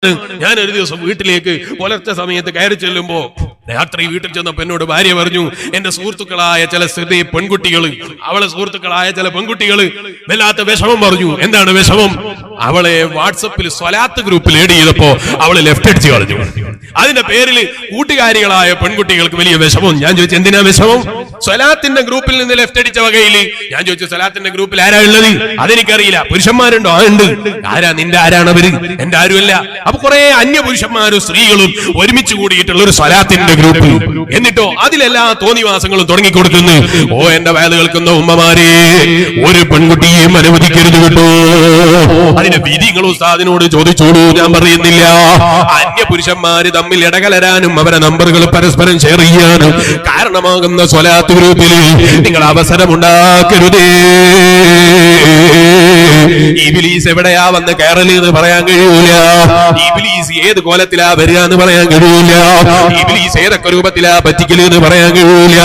ഞാൻ ഒരു ദിവസം വീട്ടിലേക്ക് പുലർച്ചെ സമയത്ത് കയറി ചെല്ലുമ്പോ രാത്രി വീട്ടിൽ ചെന്നപ്പോ എന്നോട് ഭാര്യ പറഞ്ഞു, എന്റെ സുഹൃത്തുക്കളായ ചില പെൺകുട്ടികള്, അവളെ സുഹൃത്തുക്കളായ ചില പെൺകുട്ടികള് വല്ലാത്ത വിഷമം പറഞ്ഞു. എന്താണ് വിഷമം? അവളെ വാട്സപ്പിൽ സ്വലാത്ത് ഗ്രൂപ്പിൽ ഏഡ് ചെയ്തപ്പോ അവള് ലെഫ്റ്റ് അടിച്ച് കളഞ്ഞു. അതിന്റെ പേരിൽ കൂട്ടുകാരികളായ പെൺകുട്ടികൾക്ക് വലിയ വിഷമം. ഞാൻ ചോദിച്ചു, എന്തിനാ വിഷമം? സ്വലാത്തിന്റെ ഗ്രൂപ്പിൽ നിന്ന് ലെഫ്റ്റ് അടിച്ച വകയില്. ഞാൻ ചോദിച്ചു, സ്വലാത്തിന്റെ ഗ്രൂപ്പിൽ ആരാ ഉള്ളത്? അതെനിക്കറിയില്ല. പുരുഷന്മാരുണ്ടോ? ആ ഉണ്ട്. ആരാ? നിന്റെ ആരാണ് അവര്? എന്റെ ആരുമല്ല. അപ്പൊ കുറെ അന്യപുരുഷന്മാരും സ്ത്രീകളും ഒരുമിച്ച് കൂടിയിട്ടുള്ള ഒരു സ്വലാത്തിന്റെ ഗ്രൂപ്പ്. എന്നിട്ടോ അതിലെല്ലാ തോന്നിവാസങ്ങളും തുടങ്ങിക്കൊടുക്കുന്നു. ഓ എന്റെ വയത് കേൾക്കുന്ന ഉമ്മമാരെ, ഒരു പെൺകുട്ടിയെയും അനുവദിക്കരുത് കേട്ടോ. അതിന്റെ വിധികൾ ഉസ്താദിനോട് ചോദിച്ചോളൂ, ഞാൻ പറയുന്നില്ല. അന്യപുരുഷന്മാര് തമ്മിൽ ഇടകലരാനും അവരെ നമ്പറുകൾ പരസ്പരം ഷെയർ ചെയ്യാനും കാരണമാകുന്ന സ്വലാത്ത് ഗ്രൂപ്പിൽ നിങ്ങൾ അവസരമുണ്ടാക്കരുതേ. ഇബ്ലീസ് എവിടെയാ വന്ന് കയറല് എന്ന് പറയാൻ കഴിയൂല. ഇബ്ലീസ് ഏത് കോലത്തിലാ വരിക എന്ന് പറയാൻ കഴിയൂല. ഇബ്ലീസ് ഏതൊക്കെ രൂപത്തിലാ പറ്റിക്കല് എന്ന് പറയാൻ കഴിയൂല.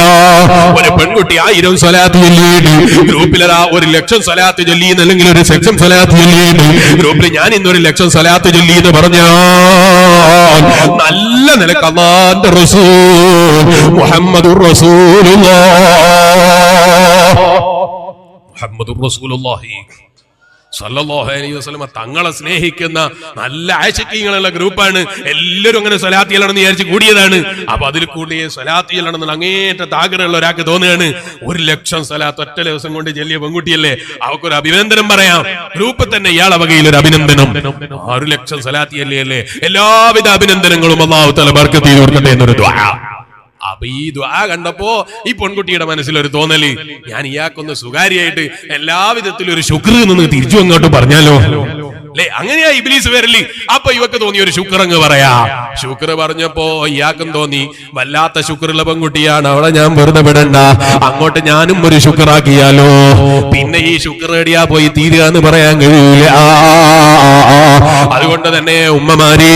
ഒരു പെൺകുട്ടി 1000 സ്വലാത്ത് ചൊല്ലിയിട്ട് ഗ്രൂപ്പിലതാ 1,00,000 സ്വലാത്ത് ചൊല്ലിയെന്ന്, അല്ലെങ്കിൽ 1,00,000 സ്വലാത്ത് ചൊല്ലിയിട്ട് ഗ്രൂപ്പിൽ ഞാൻ ഇന്ന് 1,00,000 സ്വലാത്ത് ചൊല്ലി എന്ന് പറഞ്ഞാൽ നല്ല നിലക്ക് അല്ലാഹുവിന്റെ റസൂൽ മുഹമ്മദുർ റസൂലുള്ളാഹി സല്ലല്ലാഹു അലൈഹി വസല്ലം തങ്ങളെ സ്നേഹിക്കുന്ന നല്ല ആശിക്കീങ്ങളുള്ള ഗ്രൂപ്പാണ്. എല്ലാവരും അങ്ങനെ സ്വലാത്ത് ചെല്ലണമെന്ന് വിചാരിച്ച് കൂടിയതാണ്. അപ്പൊ അതിൽ കൂടി സ്വലാത്ത് ചെല്ലണമെന്ന് അങ്ങേറ്റത്തെ ആഗ്രഹമുള്ള ഒരാൾക്ക് തോന്നുകയാണ്. 1,00,000 സ്വലാത്ത് ഒറ്റ ദിവസം കൊണ്ട് ചെല്ലിയ പെൺകുട്ടിയല്ലേ, അവക്കൊരു അഭിനന്ദനം പറയാം. ഗ്രൂപ്പിൽ തന്നെ ഇയാളെ വകയിൽ ഒരു അഭിനന്ദനം. 1,00,000 സ്വലാത്ത് ചെല്ലിയല്ലേ, എല്ലാവിധ അഭിനന്ദനങ്ങളും അല്ലാഹു തആല ബർക്കത്ത് ചെയ്തു കൊടുക്കട്ടെ എന്നൊരു ദുആ. അപ്പൊ ഈ ദുആ കണ്ടപ്പോ ഈ പെൺകുട്ടിയുടെ മനസ്സിലൊരു തോന്നല്, ഞാൻ ഇയാൾക്കൊന്ന് സ്വകാര്യമായിട്ട് എല്ലാവിധത്തിലും ഒരു ശുക്ർ നിന്ന് തിരിച്ചു അങ്ങോട്ട് പറഞ്ഞാലോ അല്ലെ? അങ്ങനെയാ ഇബ്ലീസ് വരല്. അപ്പൊ ഇവക്ക് തോന്നി ഒരു ശുക്ർ അങ്ങ് പറയാ. ശുക്ർ പറഞ്ഞപ്പോ ഇയാൾക്കും തോന്നി വല്ലാത്ത ശുക്രുള്ള പെൺകുട്ടിയാണ്, അവളെ ഞാൻ വെറുതെ വിടണ്ട, അങ്ങോട്ട് ഞാനും ഒരു ശുക്രാക്കിയാലോ. പിന്നെ ഈ ശുക്ർ എടിയാ പോയി തീരുക എന്ന് പറയാൻ കഴിയൂല. അതുകൊണ്ട് തന്നെ ഉമ്മമാരെ,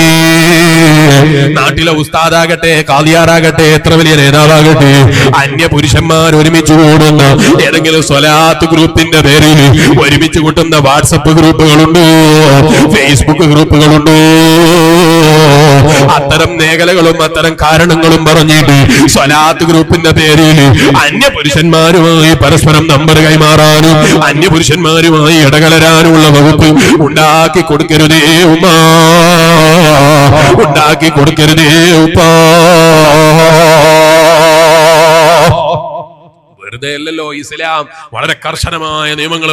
നാട്ടിലെ ഉസ്താദാകട്ടെ, കാളിയാറാകട്ടെ, എത്ര വലിയ നേതാവാകട്ടെ, അന്യപുരുഷന്മാർ ഒരുമിച്ച് കൂടുന്ന ഏതെങ്കിലും സ്വലാത്ത് ഗ്രൂപ്പിന്റെ പേരിൽ ഒരുമിച്ച് കൂട്ടുന്ന വാട്സപ്പ് ഗ്രൂപ്പുകളുണ്ടോ, ഫേസ്ബുക്ക് ഗ്രൂപ്പുകളുണ്ടോ? അത്തരം മേഖലകളും അത്തരം കാരണങ്ങളും പറഞ്ഞിട്ട് സ്വലാത്ത് ഗ്രൂപ്പിന്റെ പേരിൽ അന്യപുരുഷന്മാരുമായി പരസ്പരം നമ്പർ കൈമാറാനും അന്യപുരുഷന്മാരുമായി ഇടകലരാനുമുള്ള വകുപ്പ് ഉണ്ടാക്കി കൊടുക്കരുതേ ഉമ്മ, ഉണ്ടാക്കി കൊടുക്കരുതേ ഉപ്പ. വെറുതെ അല്ലല്ലോ ഇസ്ലാം വളരെ കർശനമായ നിയമങ്ങൾ